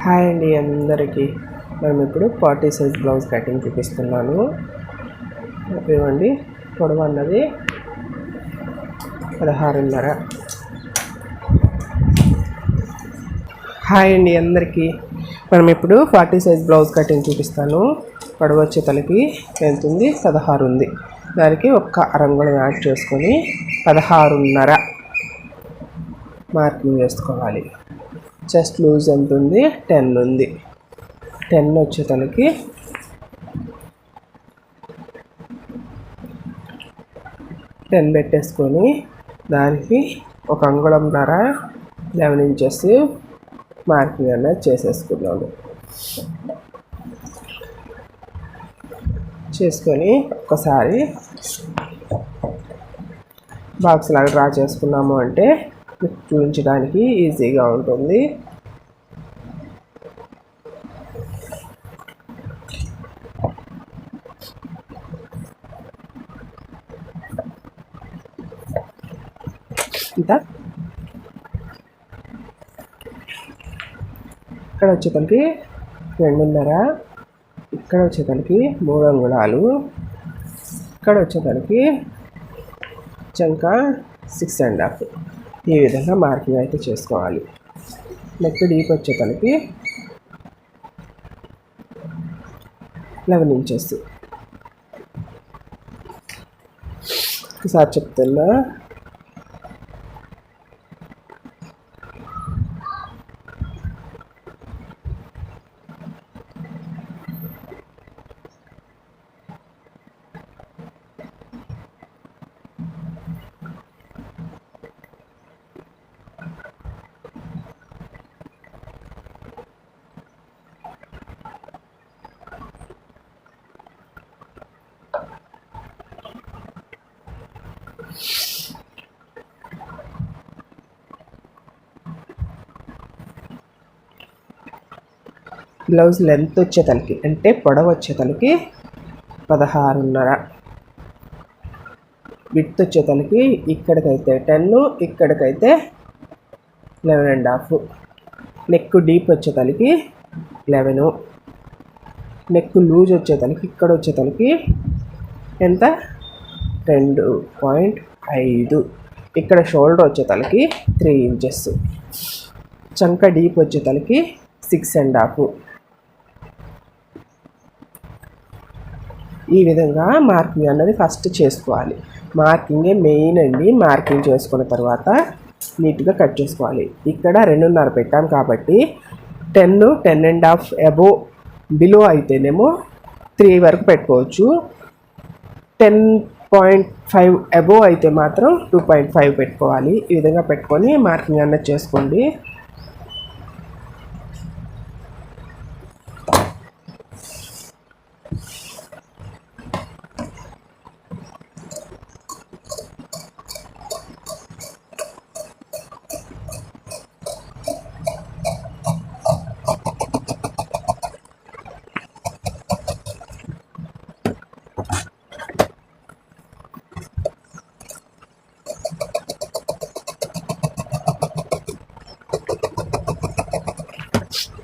Hi అండి అందరికీ. మనం ఇప్పుడు 40 సైజ్ బ్లౌజ్ కటింగ్ చూపిస్తున్నాను. ఇవ్వండి, పొడవు అన్నది 16.5. హాయ్ అండి అందరికీ. మనం ఇప్పుడు 40 సైజ్ బ్లౌజ్ కటింగ్ చూపిస్తాను. పొడవు వచ్చే తలకి ఎంత ఉంది? 16 ఉంది. దానికి ఒక్క అరంగుళం యాడ్ చేసుకొని 16.5 మార్కింగ్ చేసుకోవాలి. చెస్ట్ లూజ్ ఎంత ఉంది? 10 ఉంది. 10 వచ్చే తలకి 10 పెట్టేసుకొని దానికి ఒక అంగుళంన్నర 11 ఇంచెస్ మార్కింగ్ అనేది చేసేసుకున్నాము. చేసుకొని ఒక్కసారి బాక్స్ లాగా డ్రా చేసుకున్నాము అంటే చూపించడానికి ఈజీగా ఉంటుంది. ఇంత ఇక్కడ వచ్చేతలకి 2.5, ఇక్కడ వచ్చేతలకి 3 అంగుళాలు, ఇక్కడ వచ్చేతలకి చంక 6.5. ఈ విధంగా మార్కింగ్ అయితే చేసుకోవాలి. నెక్ డీప్ వచ్చేతలకి 11 ఇంచెస్. ఒకసారి చెప్తున్నా, బ్లౌజ్ లెంత్ వచ్చేతలకి అంటే పొడవు వచ్చేతలకి 16.5. విడ్త్ వచ్చేతలకి ఇక్కడికైతే 10, ఇక్కడికైతే 11.5. నెక్ డీప్ వచ్చేతలకి 11. నెక్ లూజ్ వచ్చేతలకి ఇక్కడ వచ్చేతలకి ఎంత? 2.5. ఇక్కడ షోల్డర్ వచ్చేతలకి 3 ఇంచెస్. చంక డీప్ వచ్చేతలకి 6.5. ఈ విధంగా మార్కింగ్ అన్నది ఫస్ట్ చేసుకోవాలి. మార్కింగే మెయిన్ అండి. మార్కింగ్ చేసుకున్న తర్వాత నీట్గా కట్ చేసుకోవాలి. ఇక్కడ 2.5 పెట్టాం కాబట్టి 10, 10.5 అబోవ్ బిలో అయితేనేమో 3 వరకు పెట్టుకోవచ్చు. 10.5 అబోవ్ అయితే మాత్రం 2.5 పెట్టుకోవాలి. ఈ విధంగా పెట్టుకొని మార్కింగ్ అన్నది చేసుకోండి.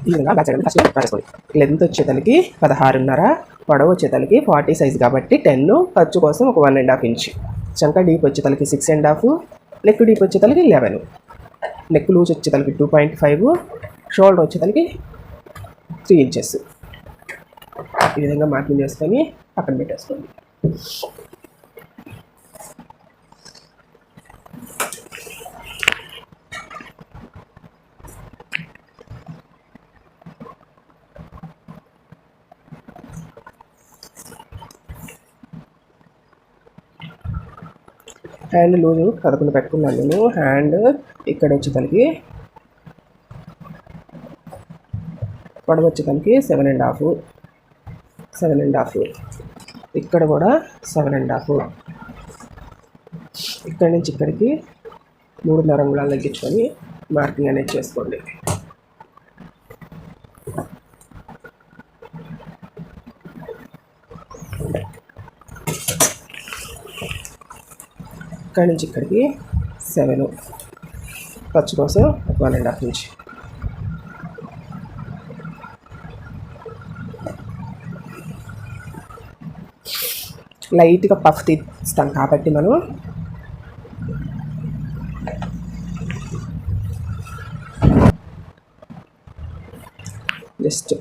ఈ విధంగా బ్యాక్ సైడ్ ఫస్ట్ రాసుకోండి. లెంత్ వచ్చేతలకి 16.5, పొడవు వచ్చేతలకి 40 సైజ్ కాబట్టి 10, ఖర్చు కోసం ఒక 1.5 ఇంచ్. చంక డీప్ వచ్చేతలకి 6.5, నెక్ డీప్ వచ్చేతలకి 11, నెక్ లూజ్ వచ్చేతలకి 2.5, షోల్డర్ వచ్చేతలకి 3 ఇంచెస్. ఈ విధంగా మార్కింగ్ చేసుకొని పక్కన పెట్టేసుకోండి. హ్యాండ్ లూజు 11 పెట్టుకున్నాను నేను. హ్యాండ్ ఇక్కడ వచ్చేతలకి పొడవు వచ్చేతలకి 7.5. ఇక్కడ కూడా 7.5. ఇక్కడి నుంచి ఇక్కడికి 3.5 అంగుళాలు తగ్గించుకొని మార్కింగ్ అనేది చేసుకోండి. ఇక్కడి నుంచి ఇక్కడికి 7, ఖర్చు కోసం 1.5 ఇంచ్. లైట్గా పఫ్ తీస్తాం కాబట్టి మనం జస్ట్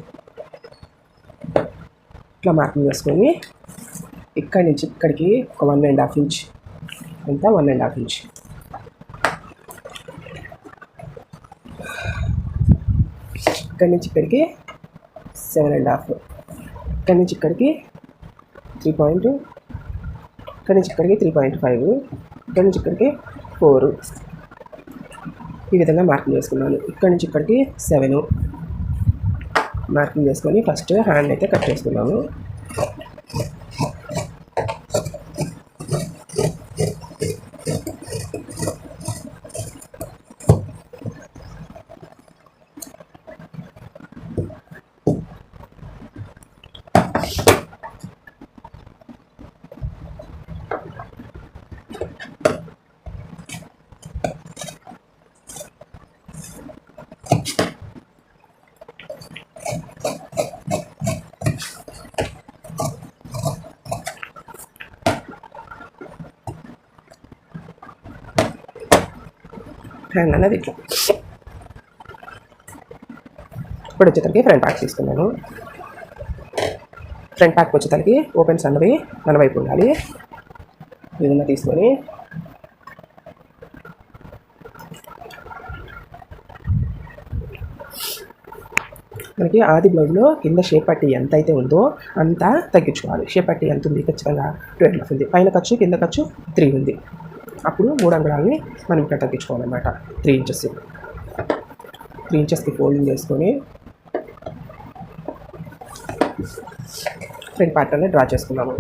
ఇట్లా మార్కింగ్ చేసుకొని ఇక్కడి నుంచి ఇక్కడికి ఒక 1.5 ఇంచ్, ఎంత 1.5 ఇంచ్, ఇక్కడి నుంచి ఇక్కడికి 7.5, ఇక్కడి నుంచి ఇక్కడికి 3 ఇక్కడి నుంచి ఇక్కడికి 3.5, ఇక్కడి నుంచి ఇక్కడికి 4, ఈ విధంగా మార్కింగ్ చేసుకున్నాను. ఇక్కడి నుంచి ఇక్కడికి 7 మార్కింగ్ చేసుకొని ఫస్ట్ హ్యాండ్ అయితే కట్ చేసుకున్నాము. హ్యాండ్ అనేది ఇట్లా. ఇప్పుడు వచ్చేసరికి ఫ్రంట్ ప్యాక్ తీసుకున్నాను. ఫ్రంట్ ప్యాక్ వచ్చేసరికి ఓపెన్స్ అన్నవి మన వైపు ఉండాలి. ఈ విధంగా తీసుకొని మనకి ఆది బ్లౌజ్లో కింద షేప్ పట్టి ఎంత అయితే ఉందో అంతా తగ్గించుకోవాలి. షేప్ పట్టి ఎంత ఉంది? ఖచ్చితంగా 12 ఉంది. పైన ఖర్చు కింద ఖర్చు 3 ఉంది. అప్పుడు 3 అంగుళాలని మనం ఇక్కడ తగ్గించుకోవాలన్నమాట. 3 ఇంచెస్, 3 ఇంచెస్కి ఫోల్డింగ్ చేసుకొని ఫ్రంట్ పార్ట్ అనేది డ్రా చేసుకున్నాము.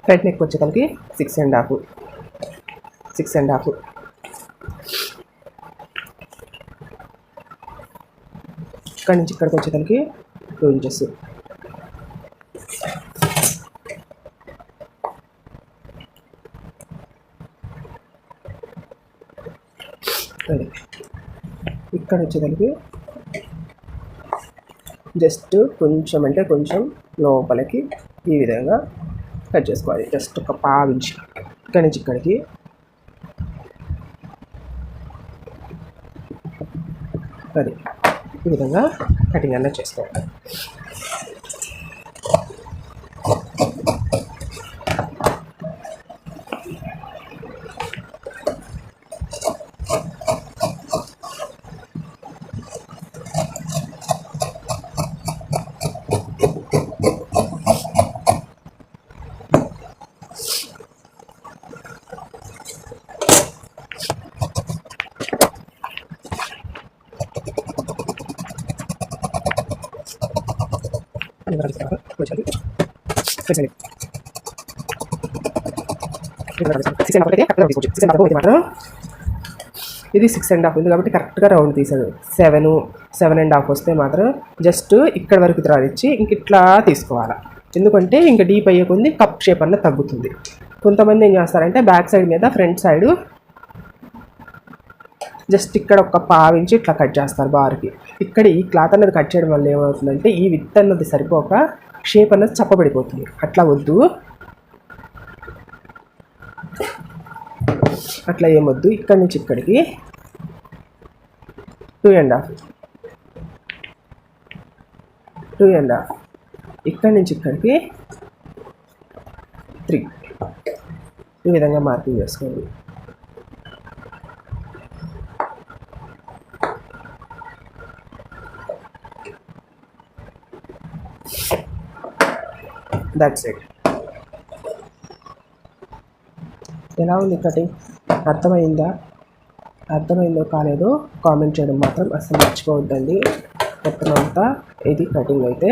ఫ్రంట్ నెక్ వచ్చేసరికి 6.5, ఇక్కడి నుంచి ఇక్కడికి వచ్చేసరికి 2 ఇంచెస్, ఇక్కడ వచ్చేసరికి జస్ట్ కొంచెం అంటే కొంచెం లోపలికి ఈ విధంగా కట్ చేసుకోవాలి. జస్ట్ ఒక 1/2 ఇంచ్ ఇక్కడి నుంచి ఇక్కడికి. అది ఈ విధంగా కటింగ్ అన్నది చేసుకోవాలి. ఇది 6.5 ఉంది కాబట్టి కరెక్ట్గా రౌండ్ తీసాడు. 7.5 వస్తే మాత్రం జస్ట్ ఇక్కడ వరకు రానిచ్చి ఇంక ఇట్లా తీసుకోవాలి. ఎందుకంటే ఇంకా డీప్ అయ్యే కొద్ది కప్ షేప్ అన్నది తగ్గుతుంది. కొంతమంది ఏం చేస్తారంటే బ్యాక్ సైడ్ మీద ఫ్రంట్ సైడ్ జస్ట్ ఇక్కడ ఒక 1/2 ఇంచ్ ఇట్లా కట్ చేస్తారు బార్కి. ఇక్కడ ఈ క్లాత్ అన్నది కట్ చేయడం వల్ల ఏమవుతుందంటే ఈ విత్ అన్నది సరిపోక షేప్ అన్నది చప్పబడిపోతుంది. అట్లా వద్దు, అట్లా ఏమొద్దు. ఇక్కడి నుంచి ఇక్కడికి 2.5, ఇక్కడి నుంచి ఇక్కడికి 3, ఈ విధంగా మార్కింగ్ చేసుకోండి. That's it. ఎలా ఉంది కటింగ్? అర్థమైందో కాలేదో కామెంట్ చేయడం మాత్రం అసలు మర్చిపోవద్దండి. మొత్తం అంతా ఇది కటింగ్ అయితే.